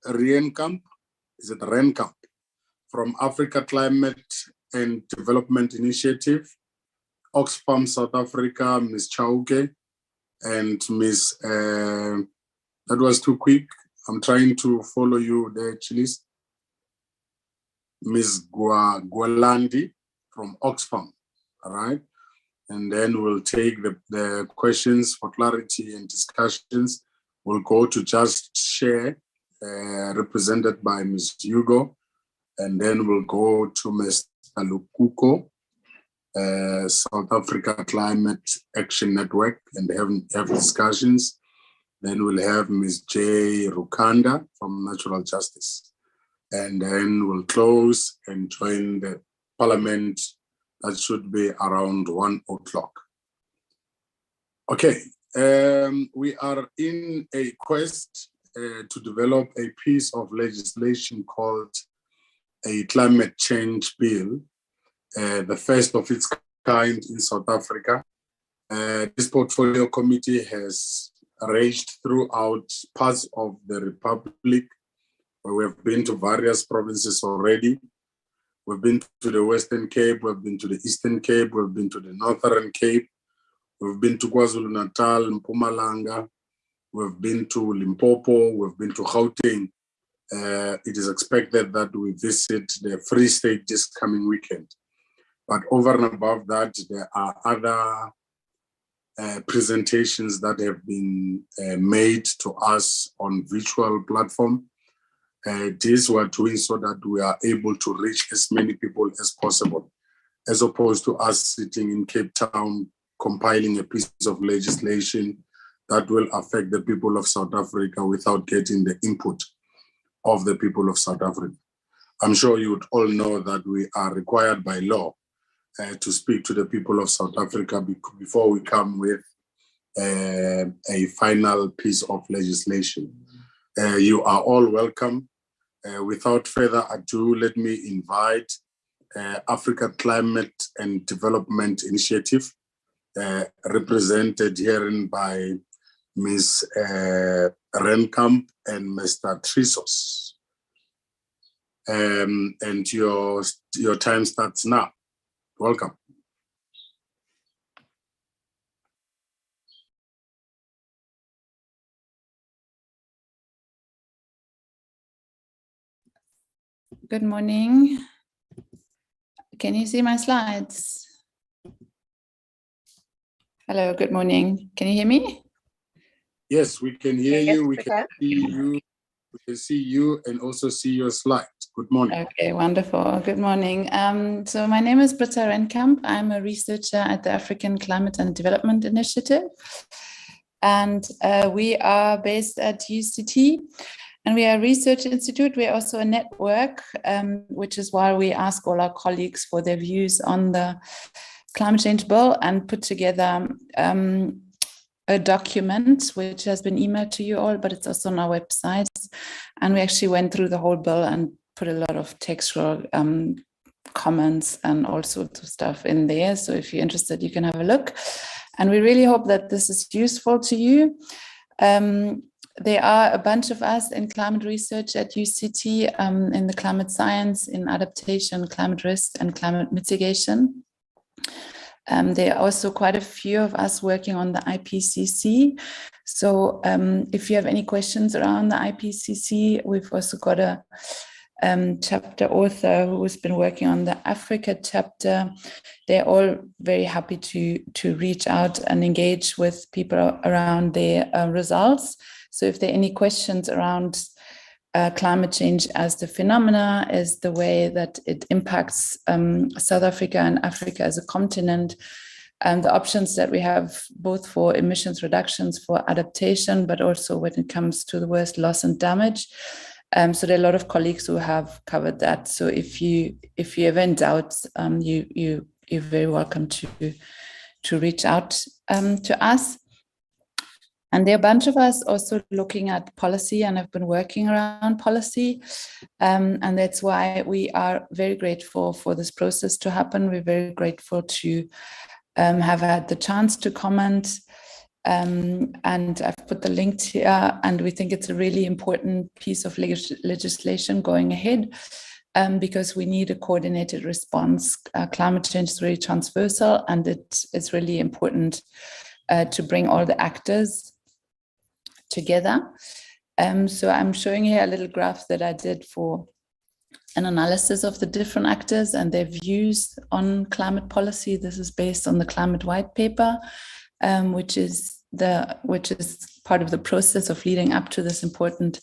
Renkamp, is it Renkamp, from Africa Climate and Development Initiative, Oxfam South Africa, Ms. Chauke, and Ms. That was too quick. I'm trying to follow you there, Chilis. Ms. Gwalandi from Oxfam, all right? And then we'll take the questions for clarity and discussions. We'll go to Just Share, represented by Ms. Hugo, and then we'll go to Mr. Lukuko, South Africa Climate Action Network, and have discussions. Then we'll have Ms. J. Rukanda from Natural Justice. And then we'll close and join the Parliament. That should be around 1 o'clock. Okay, we are in a quest to develop a piece of legislation called a climate change bill, the first of its kind in South Africa. This portfolio committee has ranged throughout parts of the Republic, where we have been to various provinces already. We've been to the Western Cape, we've been to the Eastern Cape, we've been to the Northern Cape, we've been to KwaZulu-Natal, Mpumalanga, we've been to Limpopo, we've been to Gauteng. It is expected that we visit the Free State this coming weekend. But over and above that, there are other presentations that have been made to us on virtual platform. This we're doing so that we are able to reach as many people as possible, as opposed to us sitting in Cape Town compiling a piece of legislation that will affect the people of South Africa without getting the input of the people of South Africa. I'm sure you would all know that we are required by law to speak to the people of South Africa before we come with a final piece of legislation. You are all welcome. Without further ado, let me invite Africa Climate and Development Initiative, represented herein by Ms. Renkamp and Mr. Trisos. And your time starts now. Welcome. Good morning. Can you see my slides? Hello, good morning. Can you hear me? Yes, we can hear you. We can see you. We can see you and also see your slides. Good morning. Okay, wonderful. Good morning. So my name is Britta Renkamp. I'm a researcher at the African Climate and Development Initiative. And we are based at UCT. And we are a research institute. We are also a network, which is why we ask all our colleagues for their views on the climate change bill and put together a document which has been emailed to you all, but it's also on our website. And we actually went through the whole bill and put a lot of textual comments and all sorts of stuff in there. So if you're interested, you can have a look. And we really hope that this is useful to you. There are a bunch of us in climate research at UCT, in the climate science, in adaptation, climate risk, and climate mitigation. There are also quite a few of us working on the IPCC. So if you have any questions around the IPCC, we've also got a chapter author who has been working on the Africa chapter. They're all very happy to reach out and engage with people around their results. So if there are any questions around climate change as the phenomena, as the way that it impacts South Africa and Africa as a continent, and the options that we have both for emissions reductions, for adaptation, but also when it comes to the worst loss and damage. So there are a lot of colleagues who have covered that. So if you have any doubts, you're very welcome to reach out to us. And there are a bunch of us also looking at policy and have been working around policy. And that's why we are very grateful for this process to happen. We're very grateful to have had the chance to comment And I've put the link here, and we think it's a really important piece of legislation going ahead, because we need a coordinated response. Climate change is really transversal, and it's really important to bring all the actors together. So I'm showing here a little graph that I did for an analysis of the different actors and their views on climate policy. This is based on the climate white paper, which is part of the process of leading up to this important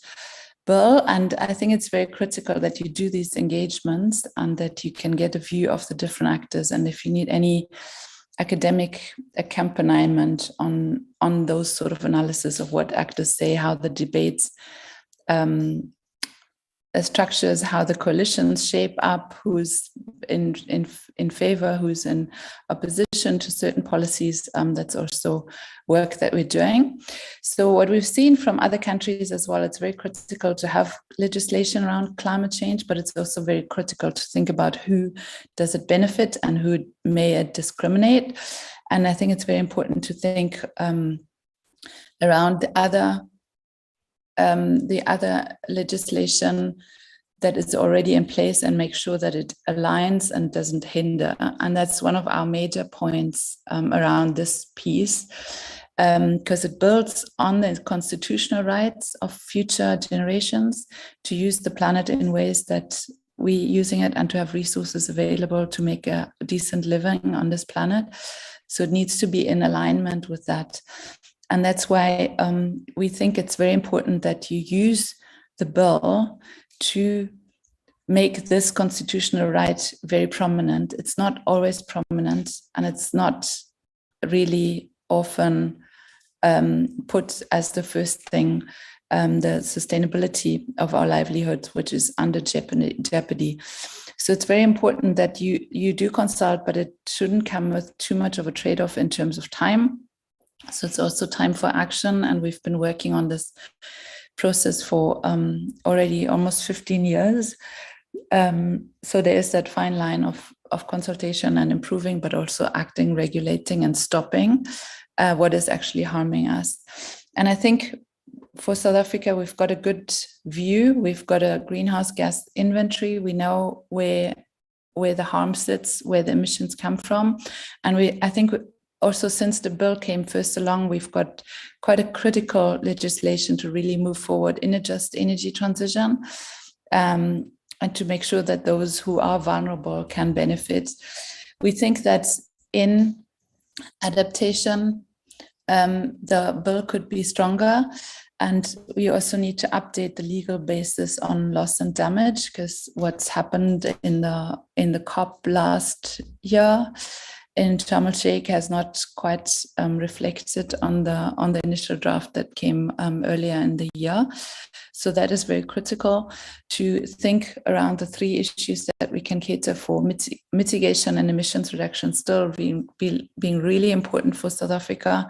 bill. And I think it's very critical that you do these engagements and that you can get a view of the different actors. And if you need any academic accompaniment on those sort of analysis of what actors say, how the debates structures, how the coalitions shape up, who's in favor, who's in opposition to certain policies. That's also work that we're doing. So what we've seen from other countries as well, it's very critical to have legislation around climate change, but it's also very critical to think about who does it benefit and who may it discriminate. And I think it's very important to think around the other legislation that is already in place and make sure that it aligns and doesn't hinder. And that's one of our major points around this piece, because it builds on the constitutional rights of future generations to use the planet in ways that we're using it and to have resources available to make a decent living on this planet. So it needs to be in alignment with that. And that's why we think it's very important that you use the bill to make this constitutional right very prominent. It's not always prominent, and it's not really often put as the first thing, the sustainability of our livelihoods, which is under jeopardy. So it's very important that you do consult, but it shouldn't come with too much of a trade-off in terms of time. So it's also time for action, and we've been working on this process for already almost 15 years. So there is that fine line of consultation and improving, but also acting, regulating, and stopping what is actually harming us. And I think for South Africa, we've got a good view. We've got a greenhouse gas inventory. We know where the harm sits, where the emissions come from, and I think also, since the bill came first along, we've got quite a critical legislation to really move forward in a just energy transition, and to make sure that those who are vulnerable can benefit. We think that in adaptation, the bill could be stronger, and we also need to update the legal basis on loss and damage, because what's happened in the COP last year in Sharm el-Sheikh has not quite reflected on the initial draft that came earlier in the year. So that is very critical to think around the three issues that we can cater for: mitigation and emissions reduction still being really important for South Africa.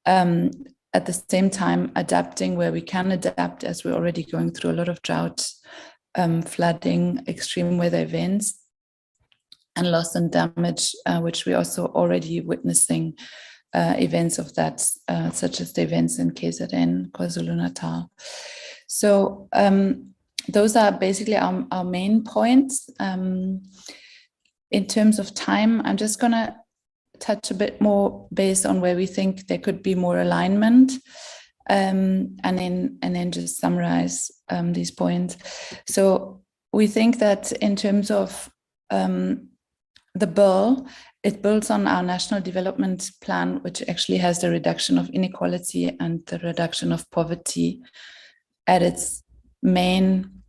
At the same time, adapting where we can adapt, as we're already going through a lot of drought, flooding, extreme weather events, and loss and damage, which we're also already witnessing events of that, such as the events in KZN, KwaZulu-Natal. So those are basically our main points. In terms of time, I'm just going to touch a bit more based on where we think there could be more alignment, and then just summarize these points. So we think that in terms of the bill, it builds on our national development plan, which actually has the reduction of inequality and the reduction of poverty at its main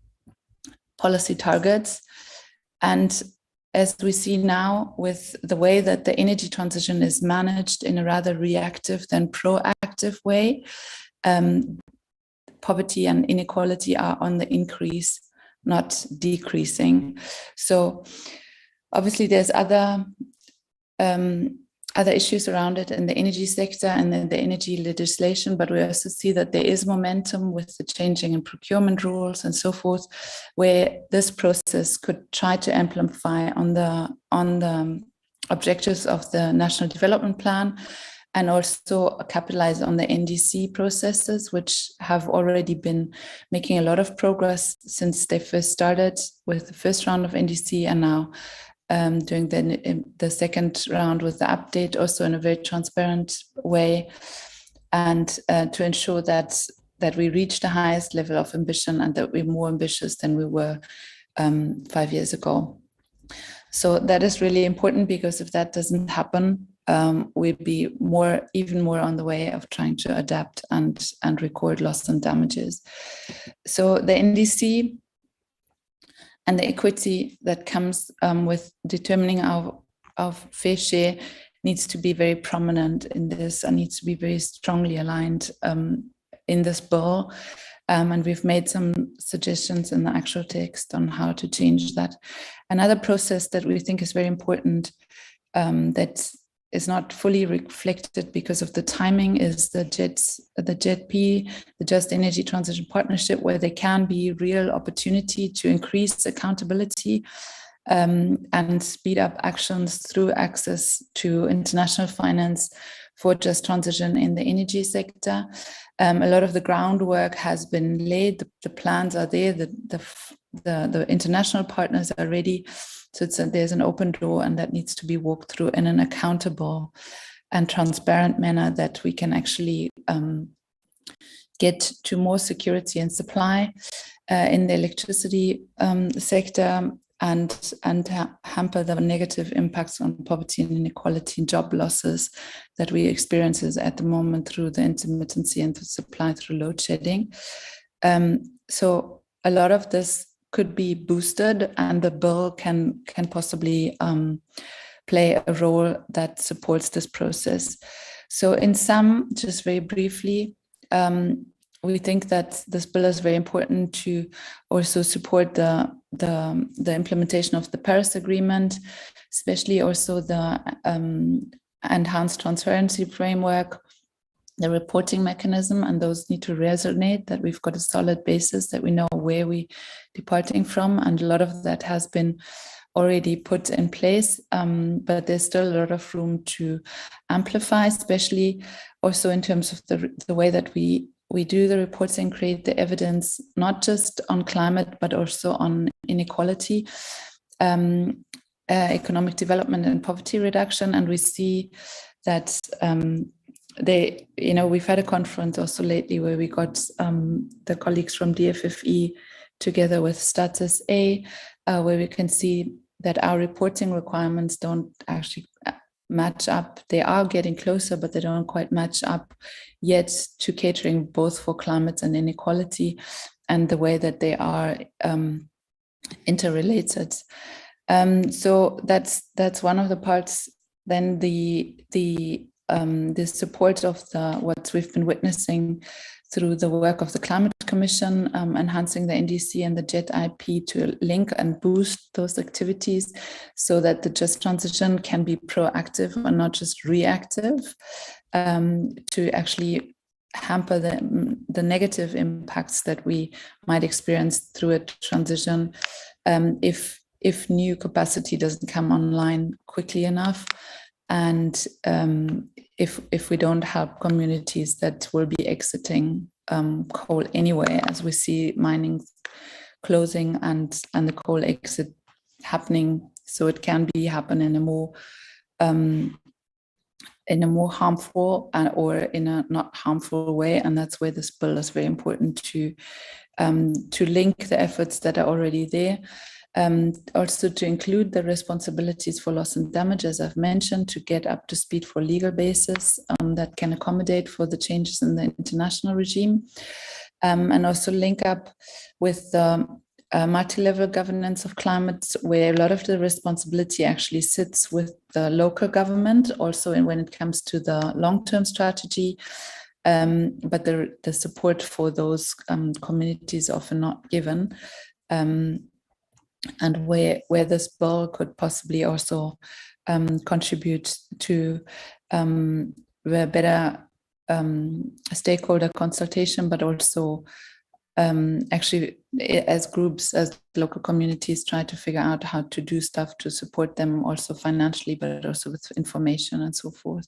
policy targets. And as we see now, with the way that the energy transition is managed in a rather reactive than proactive way, poverty and inequality are on the increase, not decreasing. So obviously, there's other issues around it in the energy sector and then the energy legislation, but we also see that there is momentum with the changing in procurement rules and so forth, where this process could try to amplify on the objectives of the National Development Plan, and also capitalize on the NDC processes, which have already been making a lot of progress since they first started with the first round of NDC, and now doing the second round with the update, also in a very transparent way, and to ensure that we reach the highest level of ambition and that we're more ambitious than we were 5 years ago. So that is really important, because if that doesn't happen, we'd be even more on the way of trying to adapt and record loss and damages. So the NDC and the equity that comes with determining our fair share needs to be very prominent in this, and needs to be very strongly aligned in this bill. And we've made some suggestions in the actual text on how to change that. Another process that we think is very important, that is not fully reflected because of the timing, is the JETP, the Just Energy Transition Partnership, where there can be real opportunity to increase accountability and speed up actions through access to international finance for just transition in the energy sector. A lot of the groundwork has been laid, the plans are there, the international partners are ready. So there's an open door, and that needs to be walked through in an accountable and transparent manner, that we can actually get to more security and supply in the electricity sector, and hamper the negative impacts on poverty and inequality and job losses that we experience at the moment through the intermittency and the supply through load shedding. So a lot of this could be boosted, and the bill can possibly play a role that supports this process. So in sum, just very briefly, we think that this bill is very important to also support the implementation of the Paris Agreement, especially also the enhanced transparency framework, the reporting mechanism, and those need to resonate, that we've got a solid basis, that we know where we're departing from, and a lot of that has been already put in place, but there's still a lot of room to amplify, especially also in terms of the way that we do the reporting, create the evidence, not just on climate, but also on inequality, economic development and poverty reduction. And we see that we've had a conference also lately where we got the colleagues from DFFE together with Status A, where we can see that our reporting requirements don't actually match up. They are getting closer, but they don't quite match up yet to catering both for climate and inequality, and the way that they are interrelated. So that's one of the parts. Then the support of what we've been witnessing through the work of the Climate Commission, enhancing the NDC and the JET-IP to link and boost those activities, so that the just transition can be proactive and not just reactive, to actually hamper the negative impacts that we might experience through a transition if new capacity doesn't come online quickly enough, and if we don't help communities that will be exiting coal anyway, as we see mining closing and the coal exit happening. So it can happen in a more harmful or in a not harmful way, and that's where this bill is very important to link the efforts that are already there. Also to include the responsibilities for loss and damage, as I've mentioned, to get up to speed for legal basis that can accommodate for the changes in the international regime, and also link up with the multi-level governance of climate, where a lot of the responsibility actually sits with the local government, also when it comes to the long-term strategy, but the support for those communities often not given. And where this bill could possibly also contribute to better stakeholder consultation, but also actually, as groups, as local communities, try to figure out how to do stuff to support them also financially, but also with information and so forth.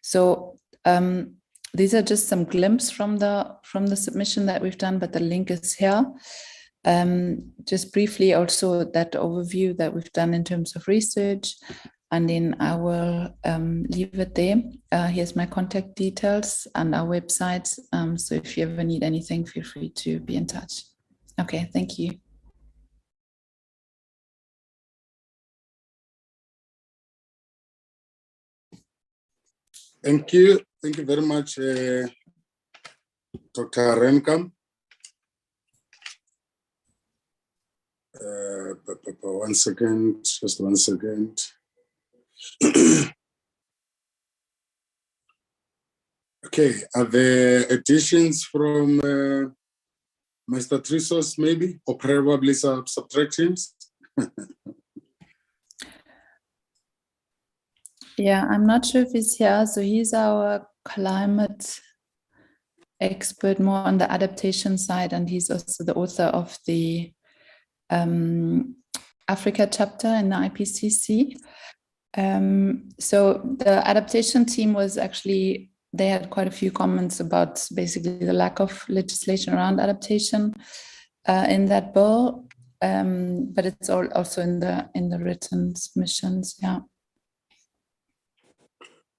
So these are just some glimpses from the submission that we've done, but the link is here. Just briefly also that overview that we've done in terms of research, and then I will leave it there. Here's my contact details and our website. So if you ever need anything, feel free to be in touch. Okay, thank you. Thank you. Thank you very much, Dr. Renkam. One second, just 1 second. Okay, are there additions from Mr. Trisos, maybe, or probably some subtractions? Yeah, I'm not sure if he's here. So he's our climate expert more on the adaptation side, and he's also the author of the Africa chapter in the IPCC. So the adaptation team was actually, they had quite a few comments about basically the lack of legislation around adaptation in that bill, but it's also in the written submissions. Yeah.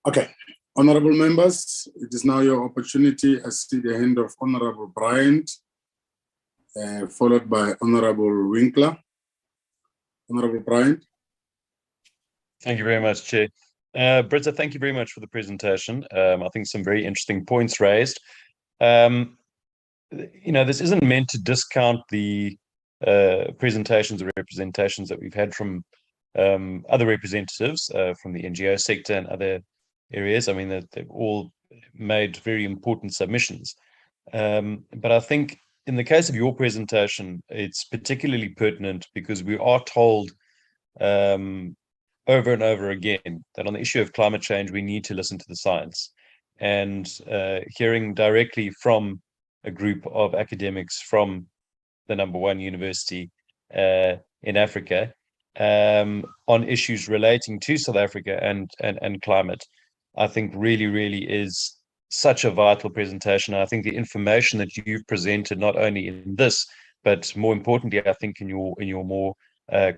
Okay, honorable members, it is now your opportunity. I see the hand of Honorable Bryant, followed by Honorable Winkler. Honorable Bryant. Thank you very much, Chair. Britta, thank you very much for the presentation. I think some very interesting points raised. This isn't meant to discount the presentations or representations that we've had from other representatives from the NGO sector and other areas. I mean, they've all made very important submissions. But I think in the case of your presentation, it's particularly pertinent because we are told over and over again that on the issue of climate change, we need to listen to the science. And hearing directly from a group of academics from the #1 university in Africa on issues relating to South Africa and climate, I think really is such a vital presentation. I think the information that you've presented, not only in this, but more importantly, I think in your more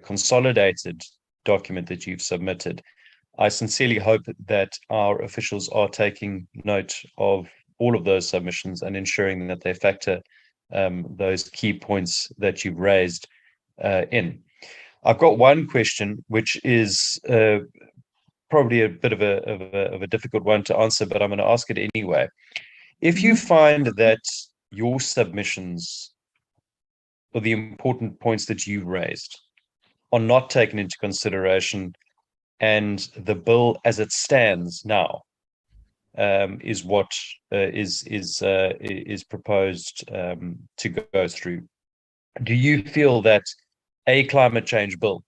consolidated document that you've submitted, I sincerely hope that our officials are taking note of all of those submissions and ensuring that they factor those key points that you've raised in. I've got one question, which is probably a bit of a difficult one to answer, but I'm going to ask it anyway. If you find that your submissions or the important points that you've raised are not taken into consideration, and the bill as it stands now is what is proposed to go through, do you feel that a climate change bill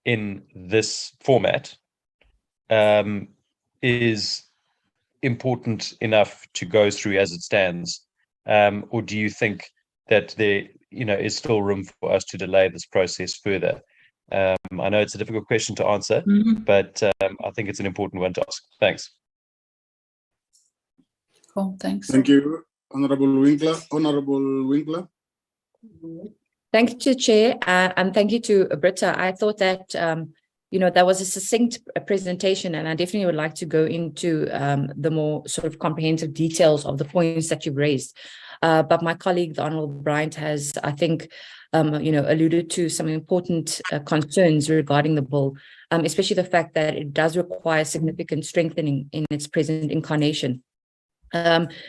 in this format is important enough to go through as it stands, or do you think that there is still room for us to delay this process further? I know it's a difficult question to answer, but I think it's an important one to ask. Thanks. Cool, thanks. Thank you, Honorable Winkler. Honorable Winkler. Thank you, Chair, and thank you to Britta. I thought that that was a succinct presentation, and I definitely would like to go into the more sort of comprehensive details of the points that you've raised. But my colleague, the Honorable Bryant, has, I think, alluded to some important concerns regarding the bill, especially the fact that it does require significant strengthening in its present incarnation.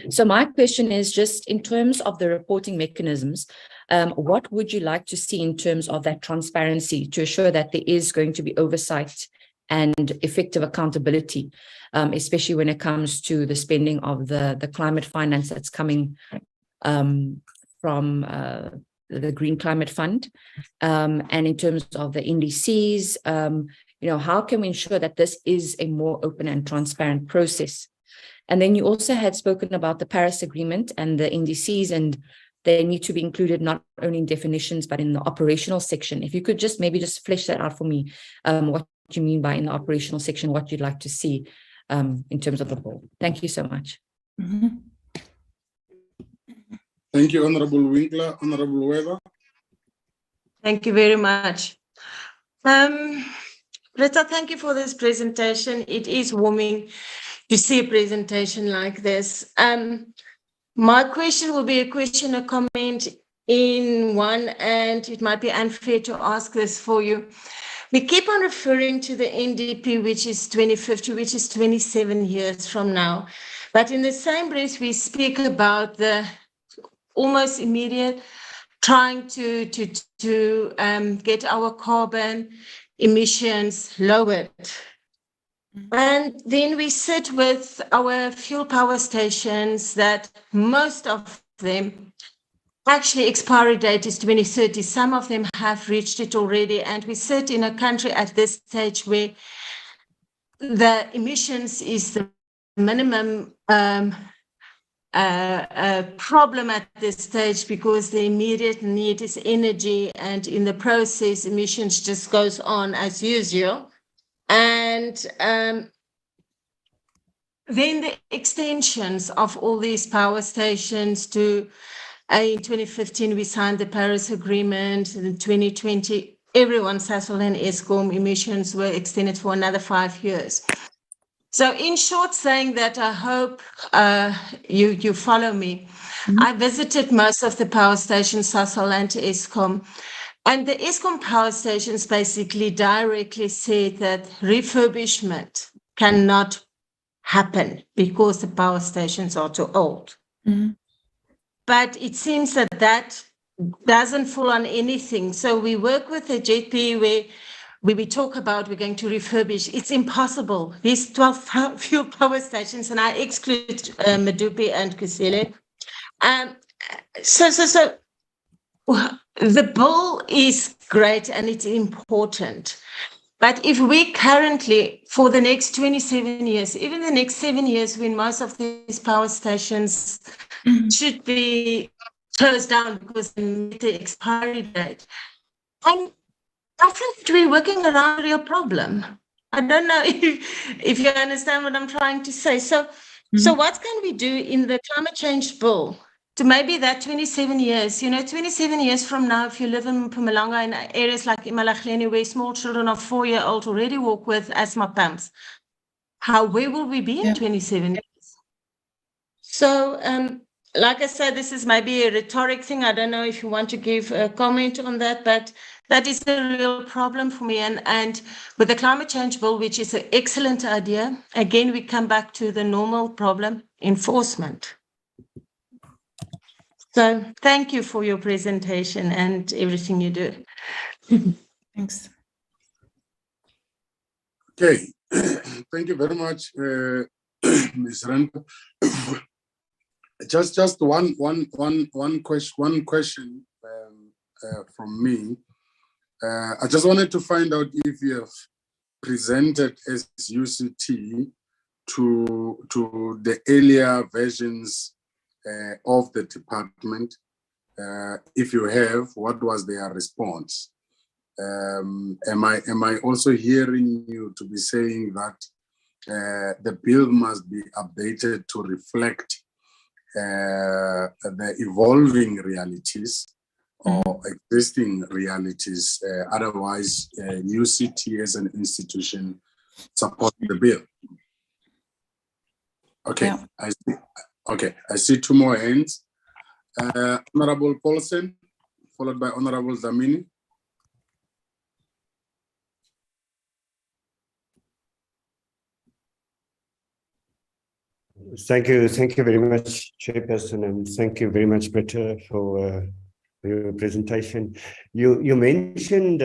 So my question is just in terms of the reporting mechanisms, what would you like to see in terms of that transparency to assure that there is going to be oversight and effective accountability, especially when it comes to the spending of the climate finance that's coming from the Green Climate Fund, and in terms of the NDCs, how can we ensure that this is a more open and transparent process? And then you also had spoken about the Paris Agreement and the NDCs and they need to be included not only in definitions, but in the operational section. If you could just maybe just flesh that out for me, what you mean by in the operational section, what you'd like to see in terms of the bill. Thank you so much. Mm-hmm. Thank you, Honorable Winkler. Honorable Weber. Thank you very much. Britta, thank you for this presentation. It is warming to see a presentation like this. My question will be a question, a comment in one, and it might be unfair to ask this for you. We keep on referring to the NDP, which is 2050, which is 27 years from now. But in the same breath, we speak about the almost immediate trying to get our carbon emissions lowered. And then we sit with our fuel power stations that most of them actually expiry date is 2030. Some of them have reached it already. And we sit in a country at this stage where the emissions is the minimum problem at this stage, because the immediate need is energy, and in the process emissions just goes on as usual. And then the extensions of all these power stations to in 2015 we signed the Paris Agreement. In 2020 everyone, Sasol and Eskom, emissions were extended for another 5 years. So in short, saying that, I hope you follow me. Mm-hmm. I visited most of the power stations, Sasol and Eskom, and the Eskom power stations basically directly said that refurbishment cannot happen because the power stations are too old. Mm-hmm. But it seems that that doesn't fall on anything. So we work with the JP where we talk about we're going to refurbish. It's impossible. These 12 fuel power stations, and I exclude Medupi and Kusile. So the bill is great and it's important. But if we currently, for the next 27 years, even the next 7 years, when most of these power stations should be closed down because they meet the expiry date, I think we're working around a real problem. I don't know if you understand what I'm trying to say. So what can we do in the climate change bill to maybe that 27 years, 27 years from now, if you live in Mpumalanga in areas like Imalahleni, where small children of 4-year-old already walk with asthma pumps, where will we be in 27 years? So, like I said, this is maybe a rhetoric thing. I don't know if you want to give a comment on that, but that is a real problem for me. And with the climate change bill, which is an excellent idea, again, we come back to the normal problem, enforcement. So thank you for your presentation and everything you do. Thanks. Okay, thank you very much, Ms. Rento. Just one question from me. I just wanted to find out if you have presented as UCT to the earlier versions of the department. If you have, what was their response? Am I also hearing you to be saying that the bill must be updated to reflect the evolving realities or existing realities? Otherwise, UCT as an institution supports the bill. Okay, yeah. I see 2 more hands. Honorable Paulsen, followed by Honorable Zamini. Thank you very much, Chairperson, and thank you very much, Britta, for your presentation. You mentioned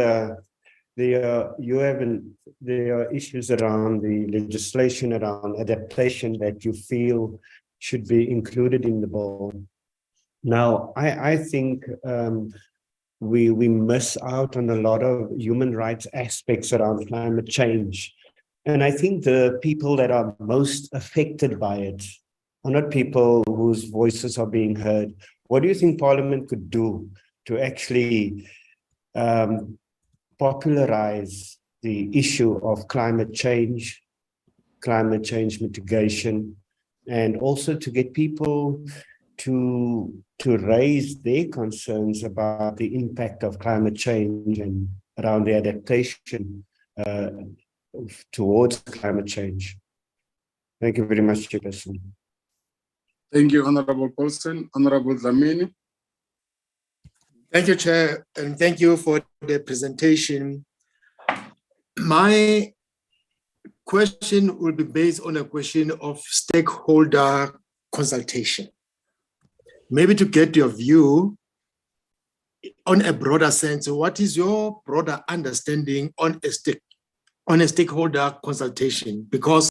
there are issues around the legislation around adaptation that you feel should be included in the bill. Now, I think we miss out on a lot of human rights aspects around climate change. And I think the people that are most affected by it are not people whose voices are being heard, what do you think Parliament could do to actually popularize the issue of climate change mitigation, and also to get people to raise their concerns about the impact of climate change and around the adaptation towards climate change? Thank you very much, Chairperson. Thank you, Honorable Paulsen. Honorable Dlamini. Thank you, Chair, and thank you for the presentation. My question will be based on a question of stakeholder consultation. Maybe to get your view on a broader sense, what is your broader understanding on a stakeholder consultation? Because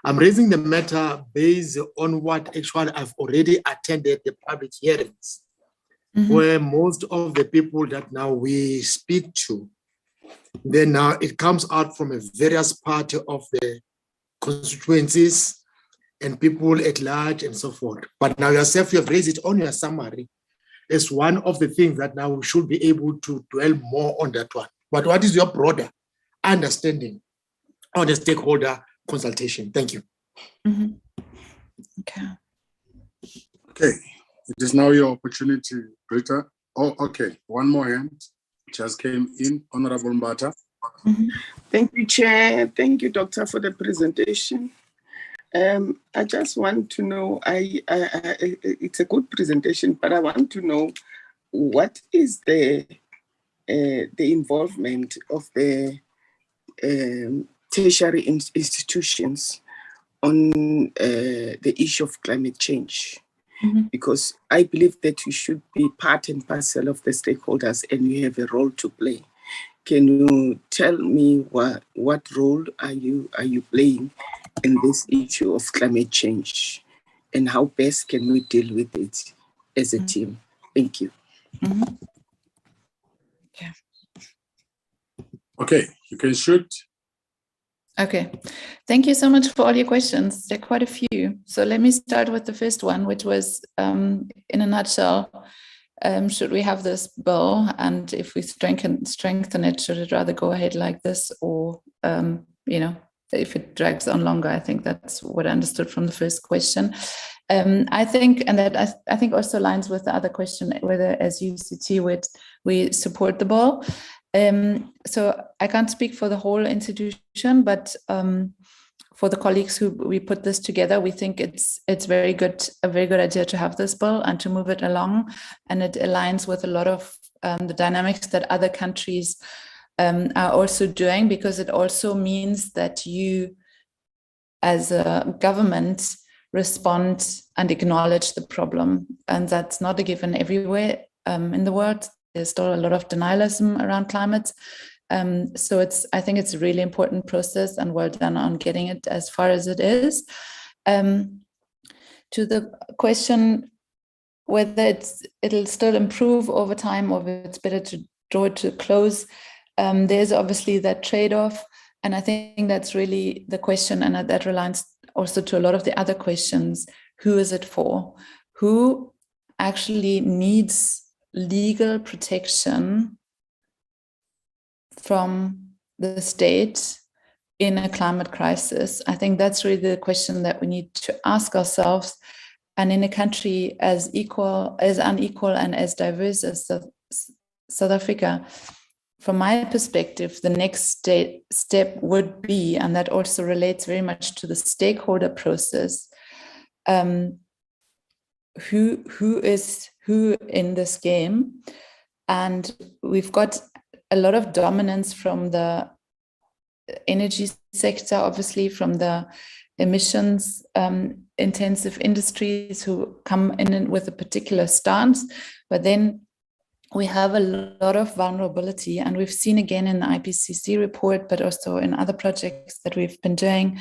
I'm raising the matter based on what actually I've already attended the public hearings, where most of the people that now we speak to, then now it comes out from a various part of the constituencies and people at large and so forth. But now yourself, you have raised it on your summary as one of the things that now we should be able to dwell more on that one. But what is your broader understanding on the stakeholder consultation? Thank you. Okay. Okay, it is now your opportunity, Britta. Oh, okay, one more hand just came in, Honorable Mbata. Thank you, Chair. Thank you, Doctor, for the presentation. I just want to know, it's a good presentation, but I want to know what is the involvement of the tertiary institutions on the issue of climate change. Because I believe that you should be part and parcel of the stakeholders and you have a role to play. Can you tell me what role are you playing in this issue of climate change, and how best can we deal with it as a team? Thank you. Okay. Okay, you can shoot. Okay, thank you so much for all your questions. There are quite a few. So let me start with the first one, which was, in a nutshell, should we have this bill? And if we strengthen it, should it rather go ahead like this, or if it drags on longer? I think that's what I understood from the first question. I think, and that I think also aligns with the other question, whether as UCT we support the bill. So I can't speak for the whole institution, but for the colleagues who we put this together, we think it's a very good idea to have this bill and to move it along, and it aligns with a lot of the dynamics that other countries are also doing, because it also means that you, as a government, respond and acknowledge the problem, and that's not a given everywhere in the world. There's still a lot of denialism around climate. So I think it's a really important process, and well done on getting it as far as it is. To the question whether it'll still improve over time, or if it's better to draw it to a close, there's obviously that trade-off. And I think that's really the question, and that relates also to a lot of the other questions. Who is it for? Who actually needs legal protection from the state in a climate crisis? I think that's really the question that we need to ask ourselves. And in a country as unequal and as diverse as South Africa, from my perspective, the next step would be, and that also relates very much to the stakeholder process, who is who in this game. And we've got a lot of dominance from the energy sector, obviously, from the emissions intensive industries who come in with a particular stance. But then we have a lot of vulnerability, and we've seen again in the IPCC report, but also in other projects that we've been doing,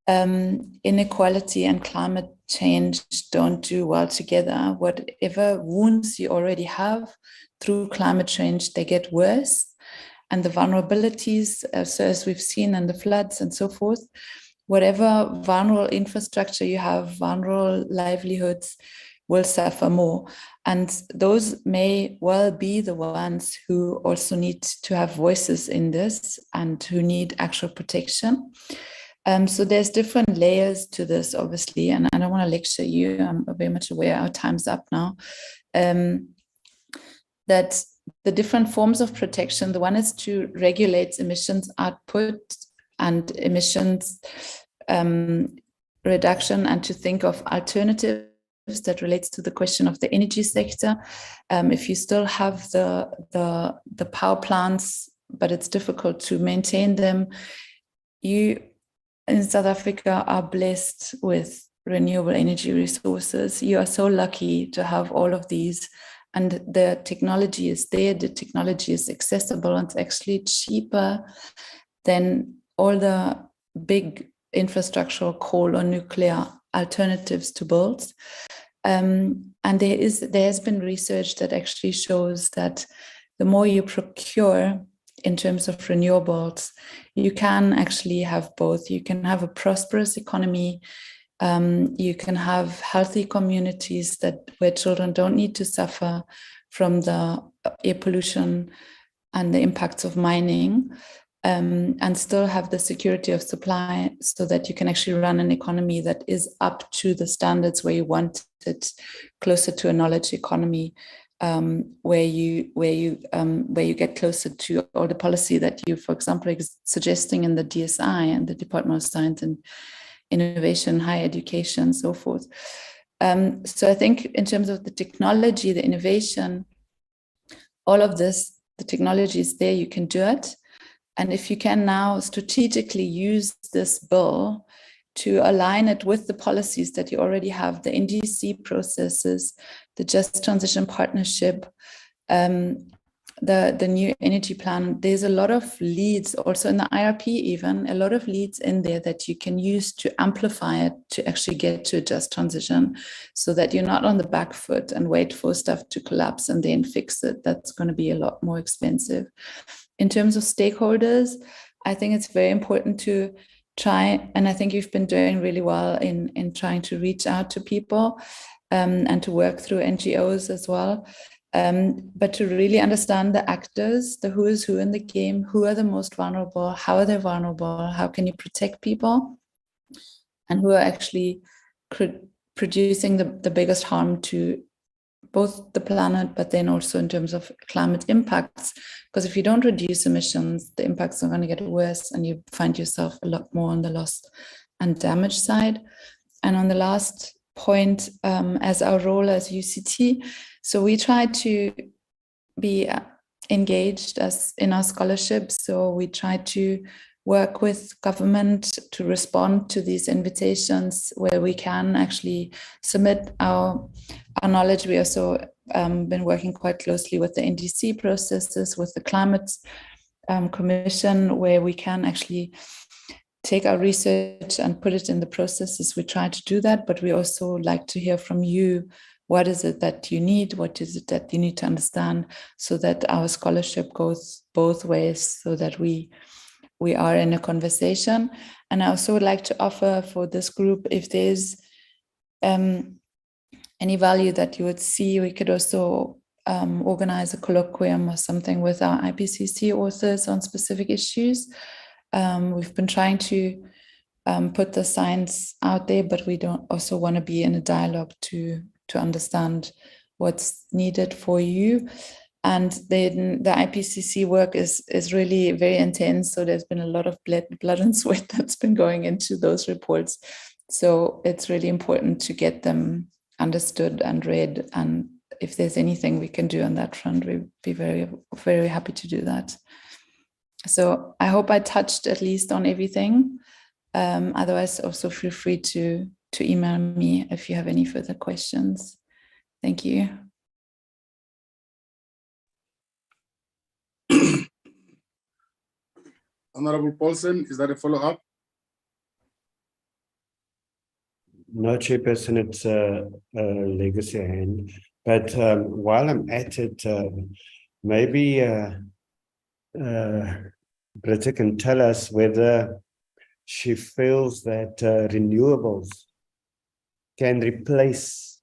inequality and climate change don't do well together. Whatever wounds you already have through climate change, they get worse. And the vulnerabilities, so as we've seen in the floods and so forth, whatever vulnerable infrastructure you have, vulnerable livelihoods, will suffer more. And those may well be the ones who also need to have voices in this and who need actual protection. So there's different layers to this, obviously, and I don't want to lecture you. I'm very much aware our time's up now. That the different forms of protection, the one is to regulate emissions output and emissions reduction, and to think of alternatives that relates to the question of the energy sector. If you still have the power plants, but it's difficult to maintain them, you in South Africa are blessed with renewable energy resources. You are so lucky to have all of these, and the technology is there, the technology is accessible, and it's actually cheaper than all the big infrastructural coal or nuclear alternatives to build. And there has been research that actually shows that the more you procure in terms of renewables, you can actually have both. You can have a prosperous economy. You can have healthy communities where children don't need to suffer from the air pollution and the impacts of mining, and still have the security of supply, so that you can actually run an economy that is up to the standards where you want it, closer to a knowledge economy, where you get closer to all the policy that you, for example, suggesting in the DSI and the Department of Science and Innovation, higher education, so forth. So I think in terms of the technology, the innovation, all of this, the technology is there, you can do it. And if you can now strategically use this bill to align it with the policies that you already have, the NDC processes, the Just Transition Partnership, the new energy plan, there's a lot of leads also in the IRP, even a lot of leads in there that you can use to amplify it, to actually get to a just transition, so that you're not on the back foot and wait for stuff to collapse and then fix it. That's going to be a lot more expensive. In terms of stakeholders, I think it's very important to try, and I think you've been doing really well in trying to reach out to people and to work through NGOs as well. But to really understand the actors, the who is who in the game, who are the most vulnerable, how are they vulnerable, how can you protect people, and who are actually producing the biggest harm to both the planet, but then also in terms of climate impacts. Because if you don't reduce emissions, the impacts are going to get worse, and you find yourself a lot more on the loss and damage side. And on the last point, as our role as UCT, so we try to be engaged as in our scholarship. So we try to work with government to respond to these invitations where we can actually submit our knowledge. We also been working quite closely with the NDC processes, with the Climate Commission, where we can actually take our research and put it in the processes. We try to do that, but we also like to hear from you. What is it that you need? What is it that you need to understand, so that our scholarship goes both ways, so that we are in a conversation. And I also would like to offer for this group, if there's any value that you would see, we could also organize a colloquium or something with our IPCC authors on specific issues. We've been trying to put the science out there, but we don't also want to be in a dialogue to understand what's needed for you. And then the IPCC work is really very intense. So there's been a lot of blood and sweat that's been going into those reports. So it's really important to get them understood and read. And if there's anything we can do on that front, we'd be very, very happy to do that. So I hope I touched at least on everything. Otherwise, also feel free to email me if you have any further questions. Thank you. Honorable Paulsen, is that a follow-up? No, Chairperson, it's a legacy hand. But while I'm at it, maybe Britta can tell us whether she feels that renewables can replace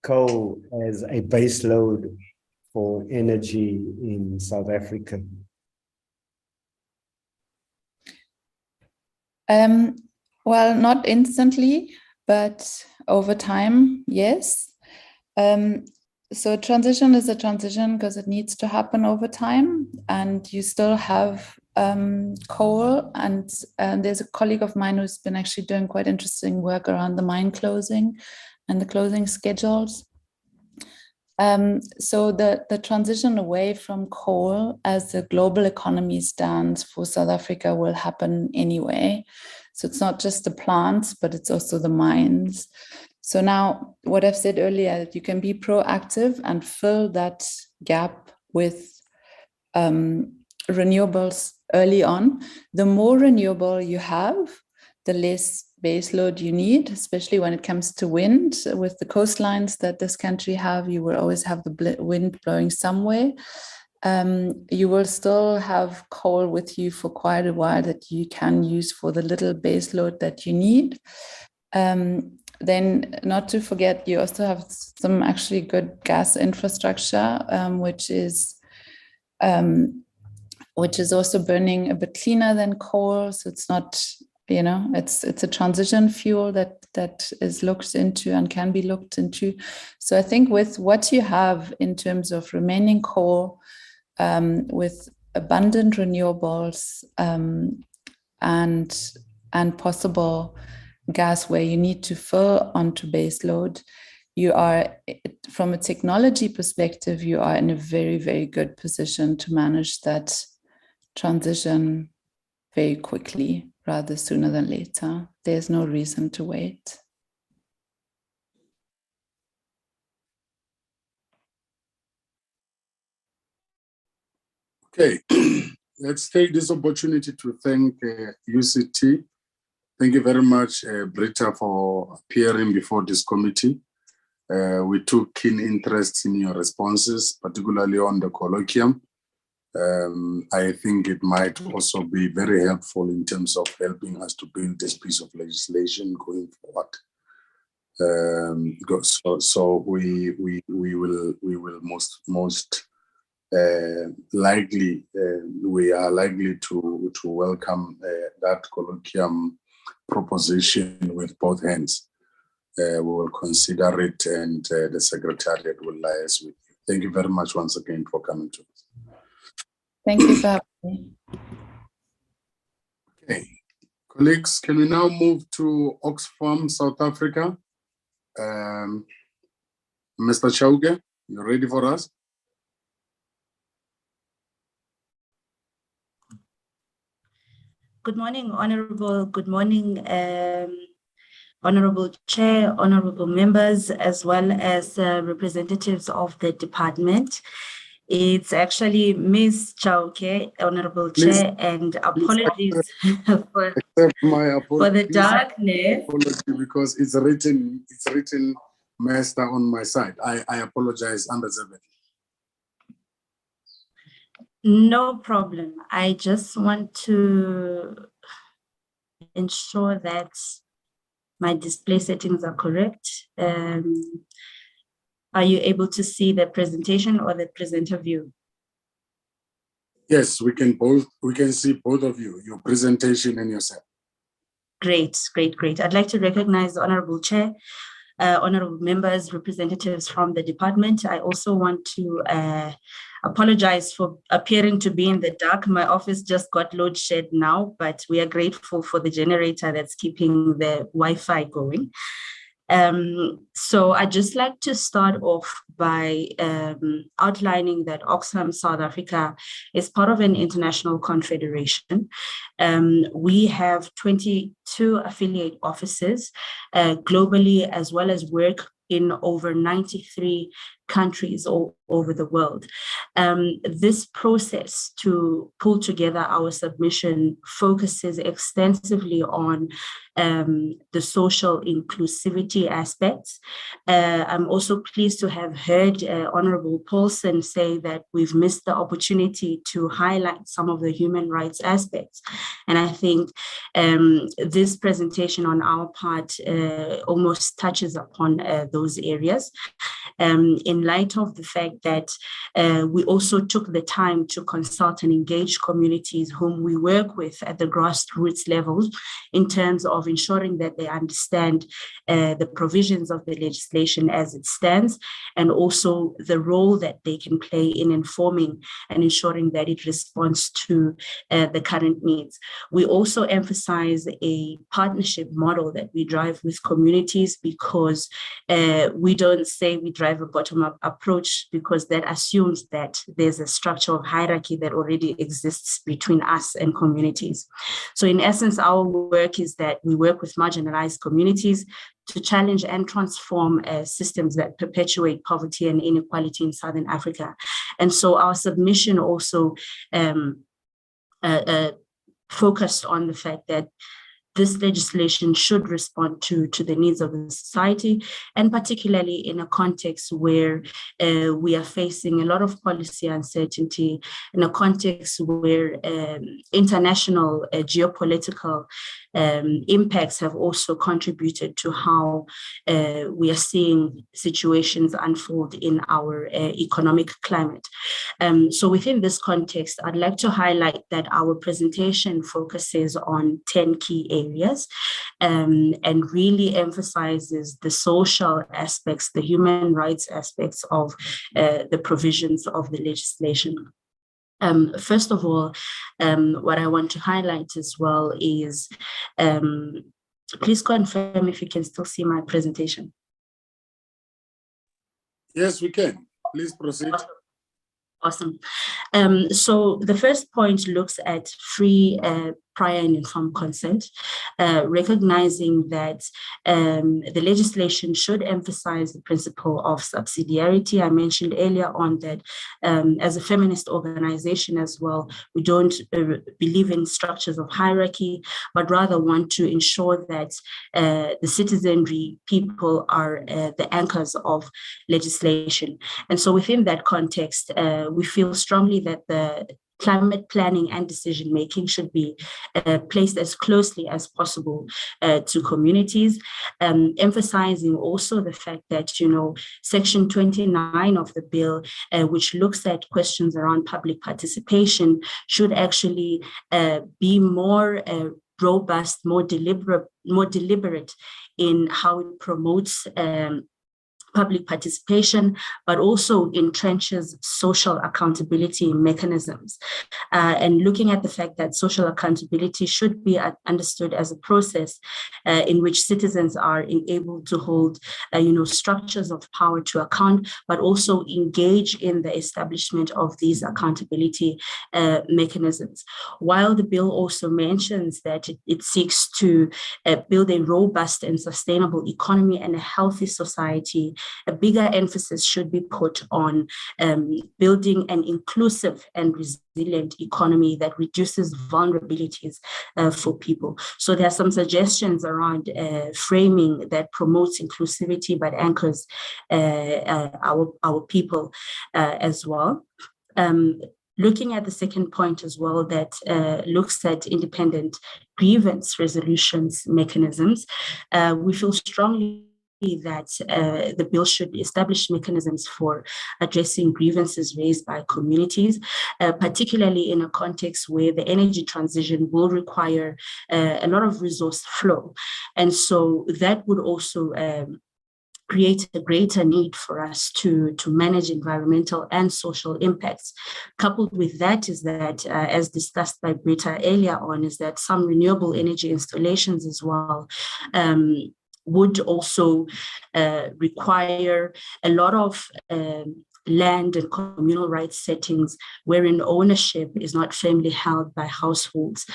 coal as a base load for energy in South Africa? Well, not instantly, but over time, yes. So transition is a transition because it needs to happen over time, and you still have coal. And there's a colleague of mine who's been actually doing quite interesting work around the mine closing and the closing schedules. So the transition away from coal as the global economy stands for South Africa will happen anyway. So it's not just the plants, but it's also the mines. So now what I've said earlier, that you can be proactive and fill that gap with renewables early on. The more renewable you have, the less baseload you need, especially when it comes to wind. With the coastlines that this country have, you will always have the wind blowing somewhere. You will still have coal with you for quite a while that you can use for the little baseload that you need. Then, not to forget, you also have some actually good gas infrastructure, which is also burning a bit cleaner than coal. So it's not, it's a transition fuel that is looked into and can be looked into. So I think with what you have in terms of remaining coal, with abundant renewables, and possible gas where you need to fill onto baseload, you are, from a technology perspective, you are in a very, very good position to manage that transition very quickly, rather sooner than later. There's no reason to wait. Okay, let's take this opportunity to thank UCT. Thank you very much, Britta, for appearing before this committee. We took keen interest in your responses, particularly on the colloquium. I think it might also be very helpful in terms of helping us to build this piece of legislation going forward. So we will most likely we are likely to welcome that colloquium proposition with both hands. We will consider it, and the Secretariat will liaise with you. Thank you very much once again for coming to us. Thank you for having me. Okay, colleagues, can we now move to Oxfam, South Africa? Mr. Chauke, you ready for us? Good morning, Honorable. Good morning, Honorable Chair, Honorable members, as well as representatives of the department. It's actually Ms. Chauke, Honorable Chair, and apologies for the darkness. Apology, because it's written master on my side. I apologize unreservedly. No problem. I just want to ensure that my display settings are correct. Are you able to see the presentation or the presenter view? Yes, we can see both of you, your presentation and yourself. Great. I'd like to recognize the Honorable Chair, honorable members, representatives from the department. I also want to apologize for appearing to be in the dark. My office just got load shed now, but we are grateful for the generator that's keeping the Wi-Fi going. So I'd just like to start off by outlining that Oxfam South Africa is part of an international confederation. We have 22 affiliate offices globally, as well as work in over 93 countries all over the world. This process to pull together our submission focuses extensively on the social inclusivity aspects. I'm also pleased to have heard Honorable Paulson say that we've missed the opportunity to highlight some of the human rights aspects. And I think this presentation on our part almost touches upon those areas. in light of the fact that we also took the time to consult and engage communities whom we work with at the grassroots level in terms of ensuring that they understand the provisions of the legislation as it stands, and also the role that they can play in informing and ensuring that it responds to the current needs. We also emphasize a partnership model that we drive with communities, because we don't say we drive a bottom-up approach, because that assumes that there's a structure of hierarchy that already exists between us and communities. So in essence, our work is that we work with marginalized communities to challenge and transform systems that perpetuate poverty and inequality in Southern Africa. And so our submission also focused on the fact that this legislation should respond to the needs of the society, and particularly in a context where we are facing a lot of policy uncertainty, in a context where international geopolitical impacts have also contributed to how we are seeing situations unfold in our economic climate. So within this context, I'd like to highlight that our presentation focuses on 10 key areas and really emphasizes the social aspects, the human rights aspects of the provisions of the legislation. First of all, what I want to highlight as well is, please confirm if you can still see my presentation. Yes, we can. Please proceed. Awesome. So the first point looks at free, prior and informed consent, recognizing that the legislation should emphasize the principle of subsidiarity. I mentioned earlier on that as a feminist organization as well, we don't believe in structures of hierarchy, but rather want to ensure that the citizenry people are the anchors of legislation. And so within that context, we feel strongly that the climate planning and decision-making should be placed as closely as possible to communities, emphasizing also the fact that, you know, Section 29 of the bill, which looks at questions around public participation, should actually be more robust, more deliberate in how it promotes public participation, but also entrenches social accountability mechanisms. And looking at the fact that social accountability should be understood as a process in which citizens are able to hold structures of power to account, but also engage in the establishment of these accountability mechanisms. While the bill also mentions that it seeks to build a robust and sustainable economy and a healthy society, a bigger emphasis should be put on building an inclusive and resilient economy that reduces vulnerabilities for people. So there are some suggestions around framing that promotes inclusivity but anchors our people as well. Looking at the second point as well, that looks at independent grievance resolutions mechanisms, we feel strongly that the bill should establish mechanisms for addressing grievances raised by communities, particularly in a context where the energy transition will require a lot of resource flow. And so that would also create a greater need for us to manage environmental and social impacts. Coupled with that is that, as discussed by Britta earlier on, is that some renewable energy installations as well would also require a lot of land and communal rights settings wherein ownership is not firmly held by households,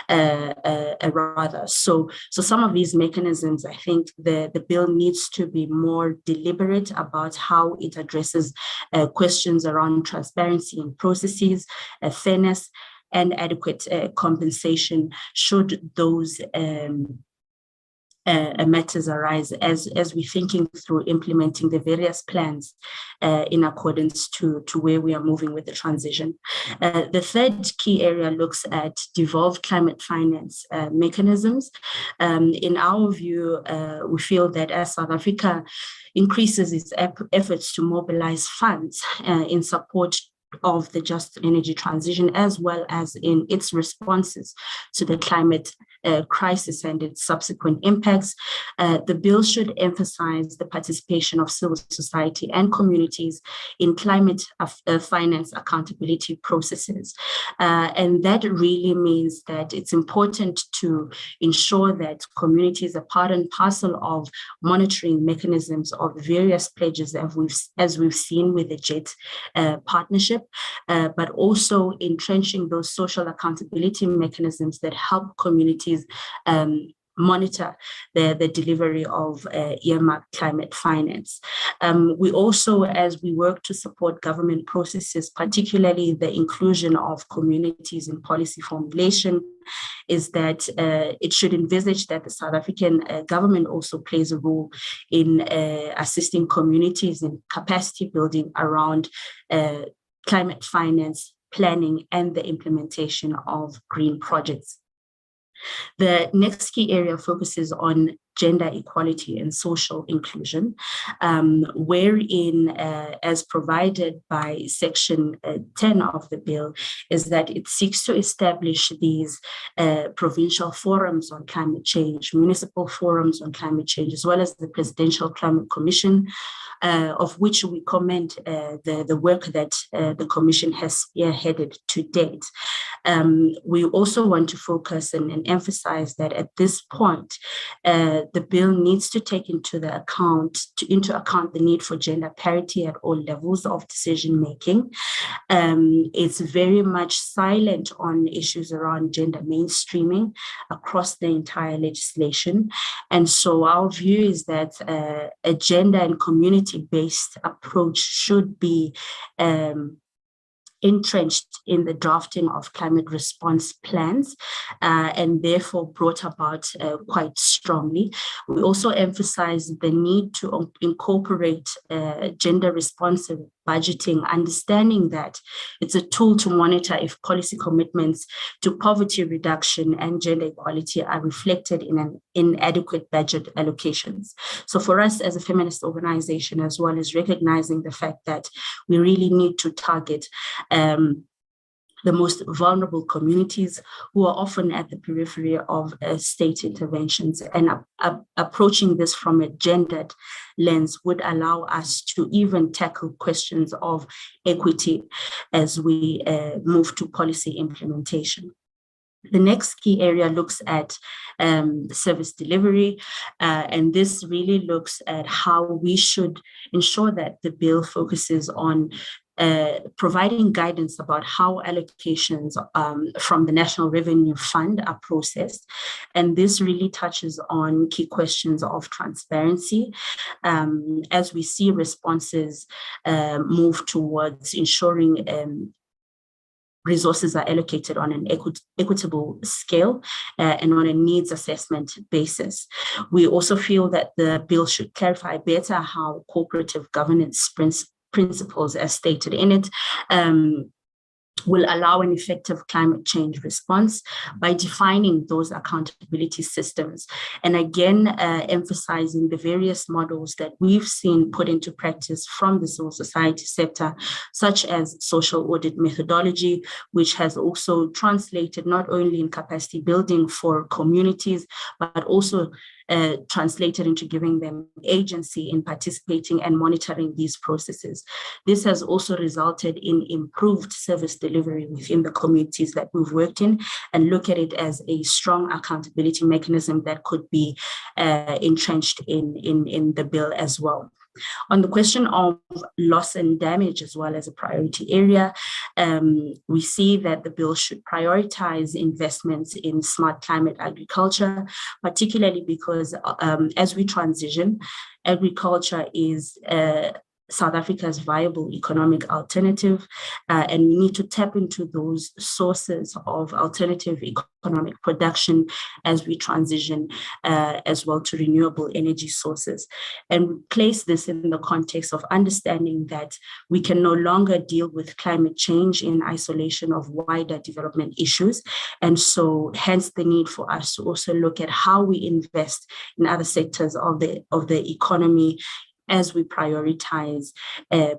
rather. So some of these mechanisms, I think the bill needs to be more deliberate about how it addresses questions around transparency in processes, fairness, and adequate compensation should those matters arise as we're thinking through implementing the various plans in accordance to where we are moving with the transition. The third key area looks at devolved climate finance mechanisms. In our view, we feel that as South Africa increases its efforts to mobilize funds in support of the just energy transition, as well as in its responses to the climate crisis and its subsequent impacts, the bill should emphasize the participation of civil society and communities in climate finance accountability processes. And that really means that it's important to ensure that communities are part and parcel of monitoring mechanisms of various pledges as we've seen with the JET partnership, but also entrenching those social accountability mechanisms that help communities monitor the delivery of earmarked climate finance. We also, as we work to support government processes, particularly the inclusion of communities in policy formulation, is that it should envisage that the South African government also plays a role in assisting communities in capacity building around climate finance planning and the implementation of green projects. The next key area focuses on gender equality and social inclusion, wherein, as provided by Section 10 of the bill, is that it seeks to establish these provincial forums on climate change, municipal forums on climate change, as well as the Presidential Climate Commission, of which we commend the work that the Commission has spearheaded to date. We also want to focus and emphasize that at this point, the bill needs to take into account the need for gender parity at all levels of decision making. It's very much silent on issues around gender mainstreaming across the entire legislation. And so our view is that a gender and community-based approach should be entrenched in the drafting of climate response plans and therefore brought about quite strongly. We also emphasize the need to incorporate gender responsive budgeting, understanding that it's a tool to monitor if policy commitments to poverty reduction and gender equality are reflected in an inadequate budget allocations. So for us as a feminist organization, as well as recognizing the fact that we really need to target the most vulnerable communities who are often at the periphery of state interventions, and approaching this from a gendered lens would allow us to even tackle questions of equity as we move to policy implementation. The next key area looks at service delivery, and this really looks at how we should ensure that the bill focuses on providing guidance about how allocations from the National Revenue Fund are processed. And this really touches on key questions of transparency as we see responses move towards ensuring resources are allocated on an equitable scale and on a needs assessment basis. We also feel that the bill should clarify better how cooperative governance principles, as stated in it, will allow an effective climate change response by defining those accountability systems. And again, emphasizing the various models that we've seen put into practice from the civil society sector, such as social audit methodology, which has also translated not only in capacity building for communities, but also translated into giving them agency in participating and monitoring these processes. This has also resulted in improved service delivery within the communities that we've worked in, and look at it as a strong accountability mechanism that could be entrenched in the bill as well. On the question of loss and damage as well as a priority area, we see that the bill should prioritize investments in smart climate agriculture, particularly because as we transition, agriculture is South Africa's viable economic alternative, and we need to tap into those sources of alternative economic production as we transition as well to renewable energy sources. And we place this in the context of understanding that we can no longer deal with climate change in isolation of wider development issues. And so hence the need for us to also look at how we invest in other sectors of the economy as we prioritize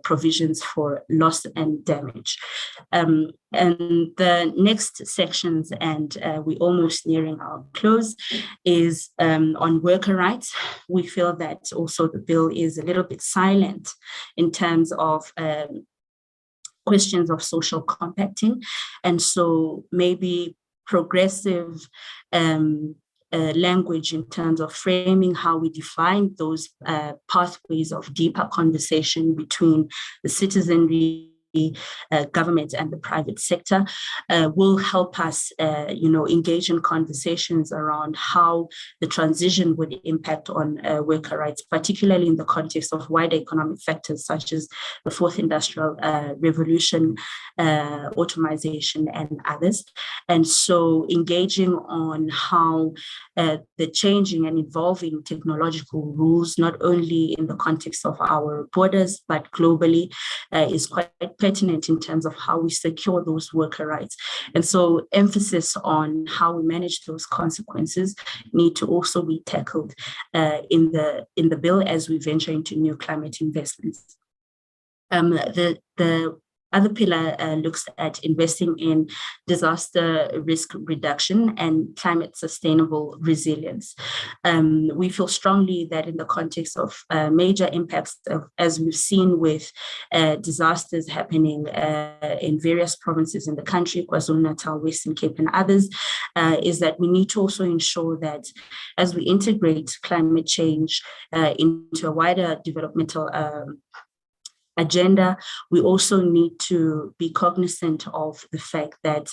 provisions for loss and damage. And the next sections, and we're almost nearing our close, is on worker rights. We feel that also the bill is a little bit silent in terms of questions of social compacting. And so maybe progressive language in terms of framing how we define those pathways of deeper conversation between the citizenry, government and the private sector will help us, engage in conversations around how the transition would impact on worker rights, particularly in the context of wider economic factors such as the fourth industrial revolution, automation, and others. And so engaging on how the changing and evolving technological rules, not only in the context of our borders, but globally, is quite pertinent in terms of how we secure those worker rights. And so emphasis on how we manage those consequences need to also be tackled in the bill as we venture into new climate investments. The other pillar looks at investing in disaster risk reduction and climate sustainable resilience. We feel strongly that in the context of major impacts, as we've seen with disasters happening in various provinces in the country, KwaZulu-Natal, Western Cape, and others, is that we need to also ensure that as we integrate climate change into a wider developmental agenda, we also need to be cognizant of the fact that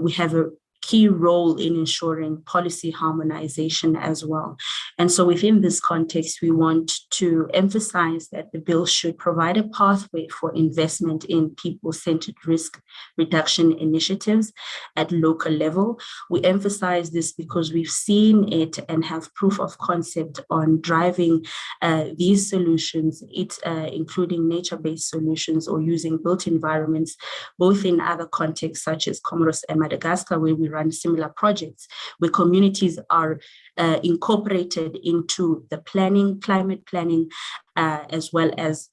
we have a key role in ensuring policy harmonization as well. And so within this context, we want to emphasize that the bill should provide a pathway for investment in people-centered risk reduction initiatives at local level. We emphasize this because we've seen it and have proof of concept on driving these solutions, including nature-based solutions or using built environments, both in other contexts such as Comoros and Madagascar, where we run similar projects where communities are incorporated into the planning, climate planning, as well as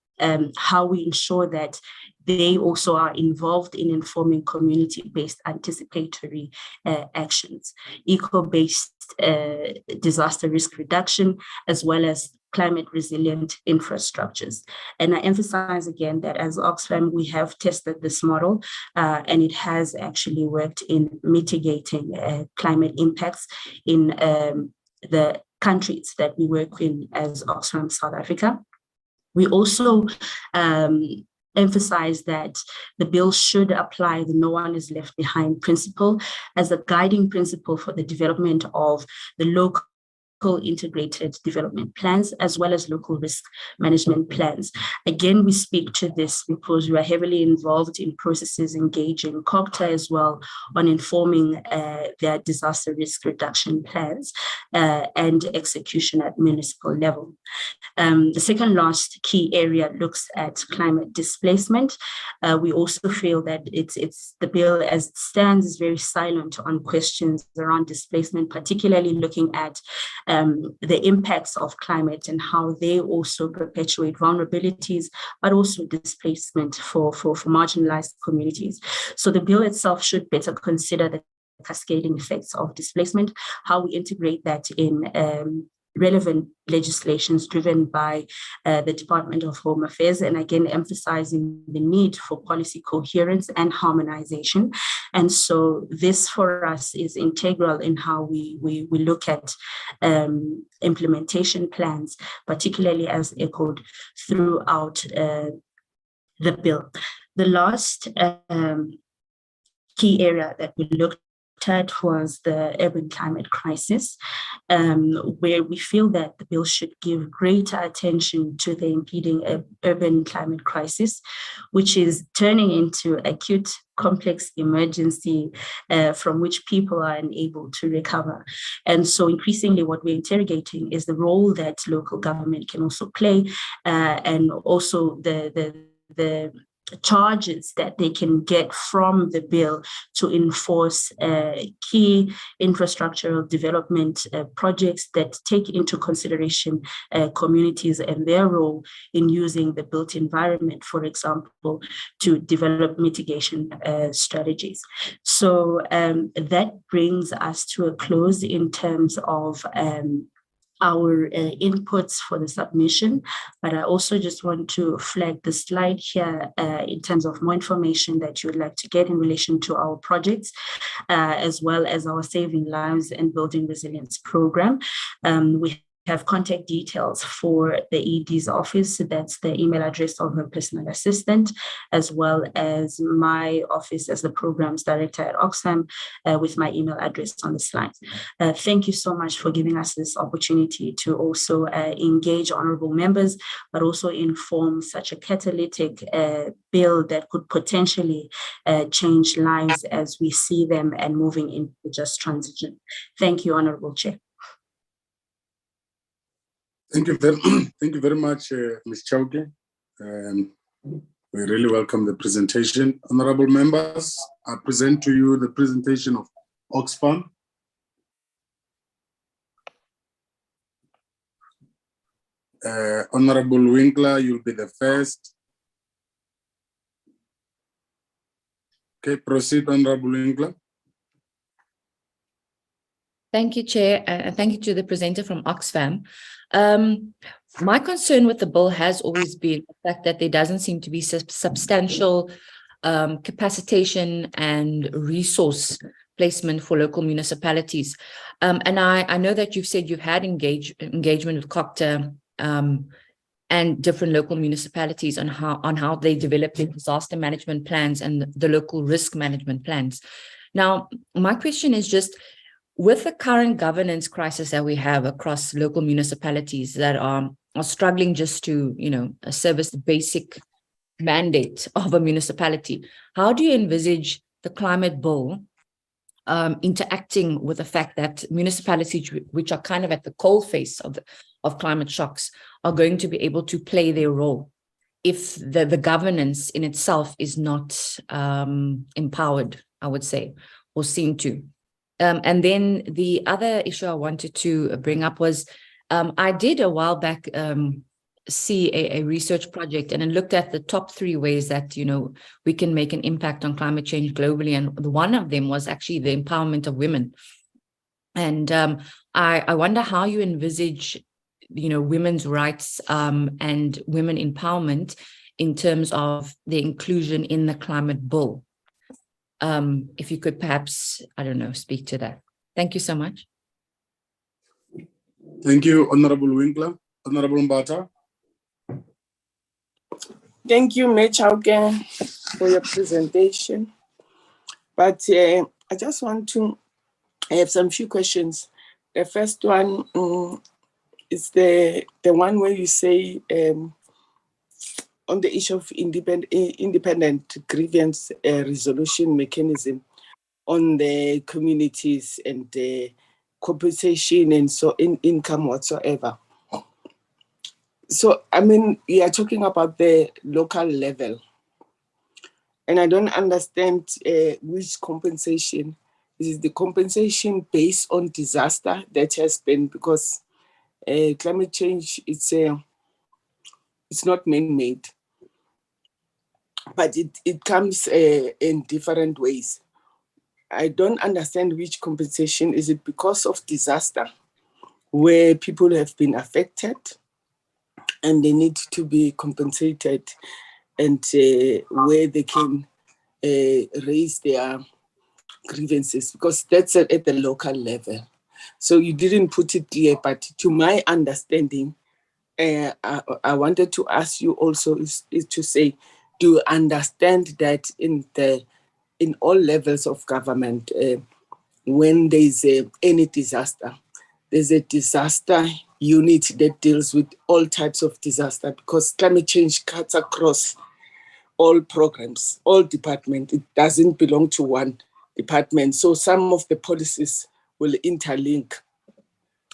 how we ensure that they also are involved in informing community-based anticipatory actions, eco-based disaster risk reduction, as well as climate resilient infrastructures. And I emphasize again that as Oxfam, we have tested this model and it has actually worked in mitigating climate impacts in the countries that we work in as Oxfam South Africa. We also emphasize that the bill should apply the no one is left behind principle as a guiding principle for the development of the local integrated development plans, as well as local risk management plans. Again, we speak to this because we are heavily involved in processes engaging COGTA as well on informing their disaster risk reduction plans and execution at municipal level. The second last key area looks at climate displacement. We also feel that it's the bill as it stands is very silent on questions around displacement, particularly looking at the impacts of climate and how they also perpetuate vulnerabilities, but also displacement for marginalized communities. So the bill itself should better consider the cascading effects of displacement, how we integrate that in relevant legislations driven by the Department of Home Affairs, and again emphasizing the need for policy coherence and harmonization. And so this for us is integral in how we look at implementation plans, particularly as echoed throughout the bill. The last key area that we looked at was the urban climate crisis, where we feel that the bill should give greater attention to the impeding urban climate crisis, which is turning into acute complex emergency from which people are unable to recover. And so increasingly what we're interrogating is the role that local government can also play, and also the charges that they can get from the bill to enforce key infrastructural development projects that take into consideration communities and their role in using the built environment, for example, to develop mitigation strategies. So that brings us to a close in terms of our inputs for the submission, but I also just want to flag the slide here in terms of more information that you would like to get in relation to our projects, as well as our Saving Lives and Building Resilience program. We have contact details for the ED's office. That's the email address of her personal assistant, as well as my office as the programs director at Oxfam, with my email address on the slide. Thank you so much for giving us this opportunity to also engage honorable members, but also inform such a catalytic bill that could potentially change lives as we see them and moving into just transition. Thank you, Honorable Chair. Thank you very much, Ms. Chauke. We really welcome the presentation. Honorable members, I present to you the presentation of Oxfam. Honorable Winkler, you'll be the first. Okay, proceed, Honorable Winkler. Thank you, Chair, and thank you to the presenter from Oxfam. My concern with the bill has always been the fact that there doesn't seem to be substantial capacitation and resource placement for local municipalities. And I know that you've said you've had engagement with COCTA and different local municipalities on how they develop their disaster management plans and the local risk management plans. Now, my question is just, with the current governance crisis that we have across local municipalities that are struggling just to, service the basic mandate of a municipality, how do you envisage the climate bill interacting with the fact that municipalities, which are kind of at the coalface of climate shocks, are going to be able to play their role if the governance in itself is not empowered, I would say, or seen to? And then the other issue I wanted to bring up was, I did a while back see a research project, and I looked at the top 3 ways that, we can make an impact on climate change globally. And one of them was actually the empowerment of women. And I wonder how you envisage, women's rights and women empowerment in terms of the inclusion in the climate bill. If you could perhaps, I don't know, speak to that. Thank you so much. Thank you, Honorable Winkler. Honorable Mbata. Thank you, Ms. Chauke, for your presentation. But I just want to have some few questions. The first one is the one where you say on the issue of independent grievance resolution mechanism on the communities and the compensation and so income whatsoever. So, I mean, you are talking about the local level, and I don't understand which compensation. Is the compensation based on disaster that has been, because climate change, it's not man-made, but it comes in different ways. I don't understand which compensation. Is it because of disaster where people have been affected and they need to be compensated, and where they can raise their grievances, because that's at the local level. So you didn't put it clear, but to my understanding, I wanted to ask you also is to say, do you understand that in all levels of government, when there's any disaster. There's a disaster unit that deals with all types of disaster, because climate change cuts across all programs, all departments. It doesn't belong to one department. So some of the policies will interlink.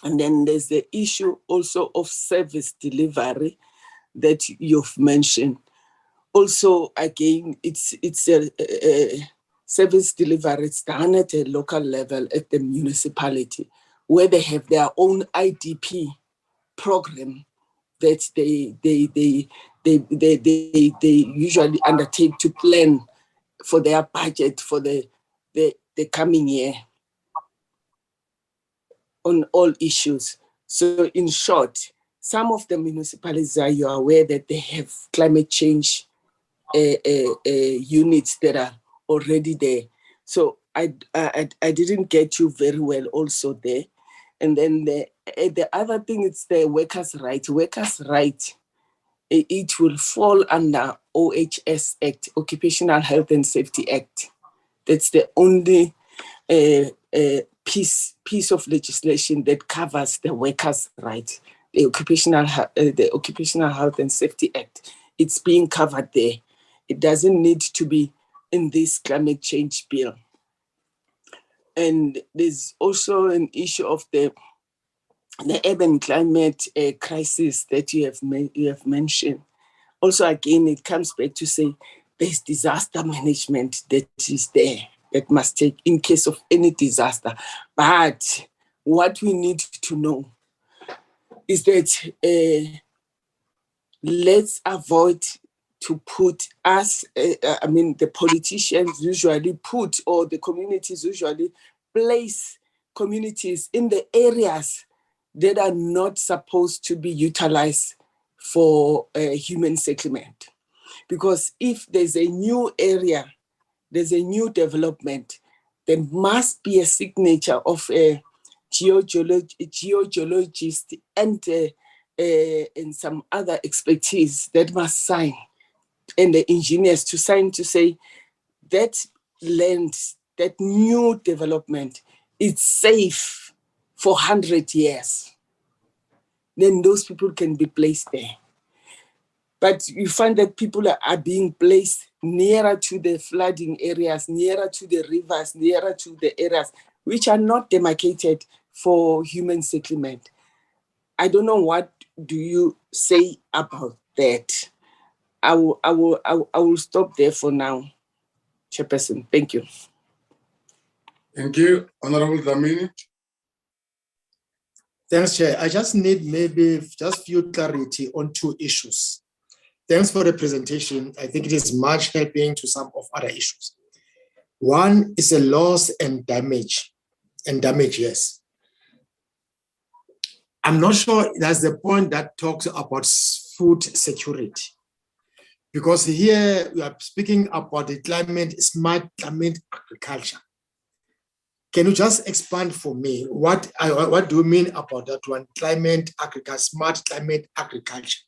And then there's the issue also of service delivery that you've mentioned. Also, again, it's a service delivery. It's done at a local level at the municipality, where they have their own IDP program that they usually undertake to plan for their budget for the coming year on all issues. So in short, some of the municipalities, are you aware that they have climate change units that are already there? So I didn't get you very well also there. And then the other thing is the workers' right. Workers' right, it will fall under OHS Act, Occupational Health and Safety Act. That's the only piece of legislation that covers the workers' right. The Occupational Health and Safety Act. It's being covered there. It doesn't need to be in this climate change bill. And there's also an issue of the urban climate crisis that you have mentioned. Also, again, it comes back to say there's disaster management that is there, that must take in case of any disaster. But what we need to know is that let's avoid to put us, the politicians usually put, or the communities usually place communities in the areas that are not supposed to be utilized for human settlement. Because if there's a new area, there's a new development, there must be a signature of a geologist and some other expertise that must sign, and the engineers to sign to say that land, that new development, is safe for 100 years. Then those people can be placed there. But you find that people are being placed nearer to the flooding areas, nearer to the rivers, nearer to the areas which are not demarcated for human settlement. I don't know, what do you say about that? I will stop there for now, Chairperson. Thank you. Thank you, Honorable Dlamini. Thanks, Chair. I just need maybe just few clarity on two issues. Thanks for the presentation. I think it is much helping to some of other issues. One is a loss and damage. Yes. I'm not sure that's the point that talks about food security. Because here we are speaking about the smart climate agriculture. Can you just expand for me? What do you mean about that one? Climate agriculture, smart climate agriculture.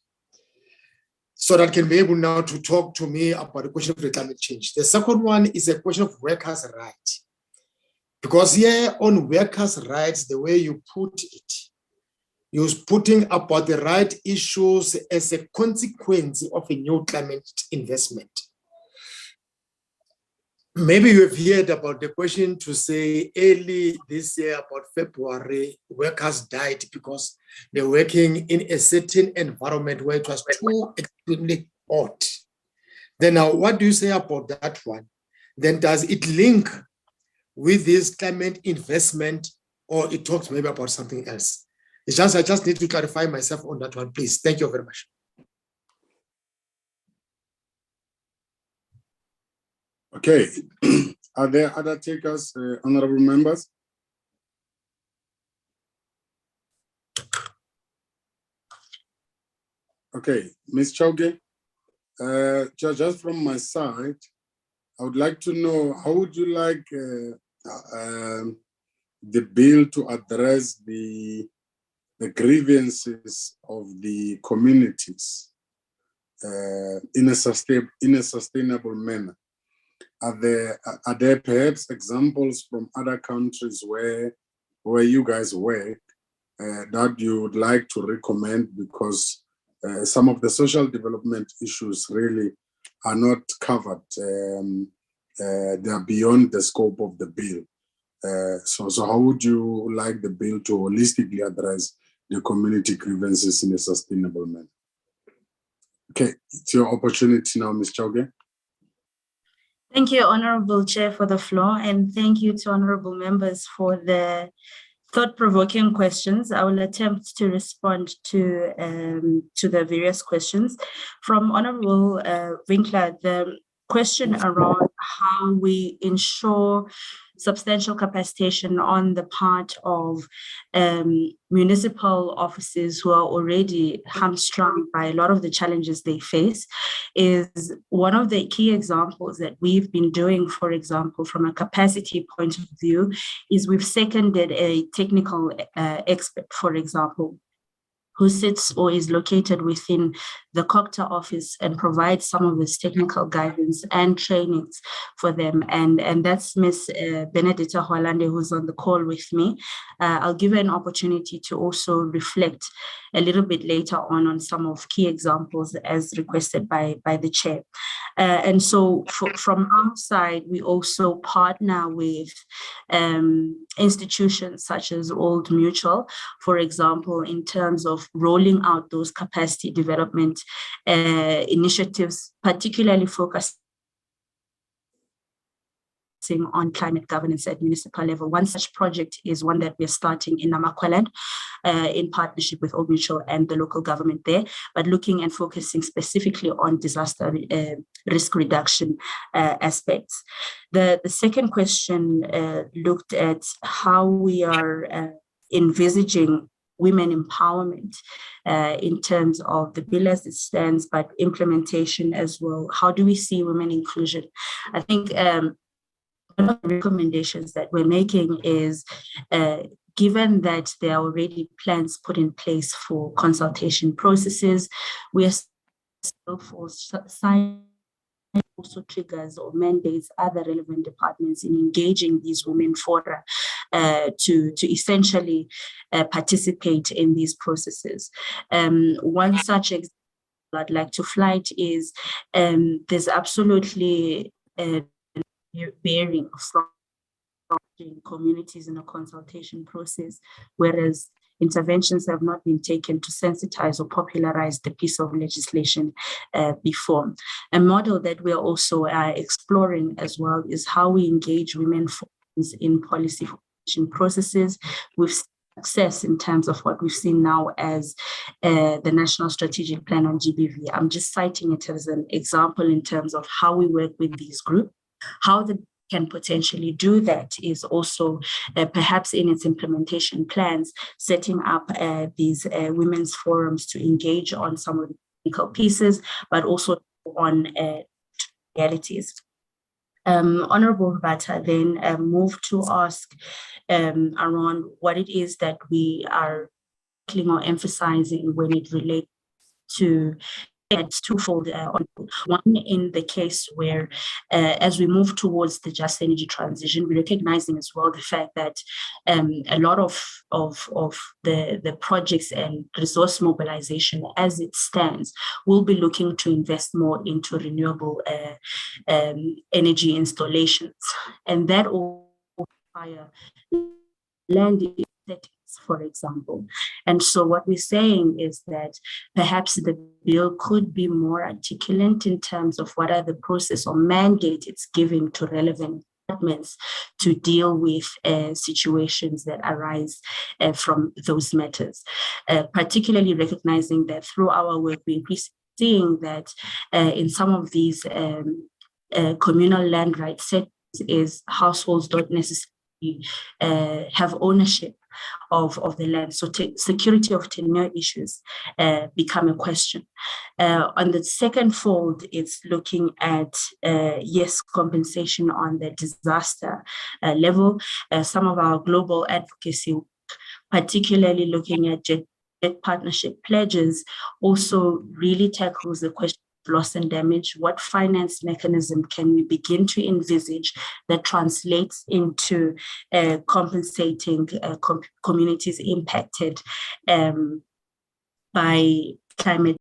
So that can be able now to talk to me about the question of the climate change. The second one is a question of workers' rights. Because here on workers' rights, the way you put it, you're putting about the right issues as a consequence of a new climate investment. Maybe you have heard about the question to say early this year, about February, workers died because they're working in a certain environment where it was too extremely hot. Then now, what do you say about that one? Then does it link with this climate investment, or it talks maybe about something else? I just need to clarify myself on that one, please. Thank you very much. Okay. Are there other takers, honorable members? Okay, Ms. Chauke, just from my side, I would like to know, how would you like the bill to address the grievances of the communities in a sustainable manner? Are there perhaps examples from other countries where you guys work that you would like to recommend, because some of the social development issues really are not covered. They are beyond the scope of the bill. So how would you like the bill to holistically address the community grievances in a sustainable manner? Okay, it's your opportunity now, Ms. Chauke. Thank you, Honorable Chair, for the floor, and thank you to honorable members for the thought-provoking questions. I will attempt to respond to the various questions. From Honorable Winkler, the question around how we ensure substantial capacitation on the part of municipal offices who are already hamstrung by a lot of the challenges they face is one of the key examples that we've been doing. For example, from a capacity point of view, is we've seconded a technical expert, for example, who sits or is located within the COCTA office and provides some of this technical guidance and trainings for them. And that's Ms. Benedetta Holande, who's on the call with me. I'll give her an opportunity to also reflect a little bit later on some of key examples as requested by the chair. And so from our side, we also partner with institutions such as Old Mutual, for example, in terms of rolling out those capacity development initiatives, particularly focusing on climate governance at municipal level. One such project is one that we're starting in Namakwaland in partnership with Old Mutual and the local government there, but looking and focusing specifically on disaster risk reduction aspects. The second question looked at how we are envisaging women empowerment in terms of the bill as it stands, but implementation as well. How do we see women inclusion? I think one of the recommendations that we're making is, given that there are already plans put in place for consultation processes, we are still for signing also triggers or mandates other relevant departments in engaging these women fora to essentially participate in these processes. One such example I'd like to flight is there's absolutely bearing from communities in a consultation process, whereas interventions have not been taken to sensitize or popularize the piece of legislation before. A model that we're also exploring as well is how we engage women in policy formation processes with success in terms of what we've seen now as the National Strategic Plan on GBV. I'm just citing it as an example in terms of how we work with these groups. How they can potentially do that is also perhaps in its implementation plans, setting up these women's forums to engage on some of the technical pieces, but also on realities. Honorable Bata then moved to ask around what it is that we are or emphasizing when it relates to it's twofold. One, in the case where, as we move towards the just energy transition, we're recognizing as well the fact that a lot of the projects and resource mobilization as it stands will be looking to invest more into renewable energy installations. And that will require land settings, for example. And so what we're saying is that perhaps the bill could be more articulate in terms of what are the process or mandate it's giving to relevant departments to deal with situations that arise from those matters, particularly recognizing that through our work, we're seeing that in some of these communal land rights settings is households don't necessarily have ownership of the land. So security of tenure issues become a question. On the second fold, it's looking at, yes, compensation on the disaster level. Some of our global advocacy, particularly looking at jet partnership pledges, also really tackles the question loss and damage, what finance mechanism can we begin to envisage that translates into compensating communities impacted by climate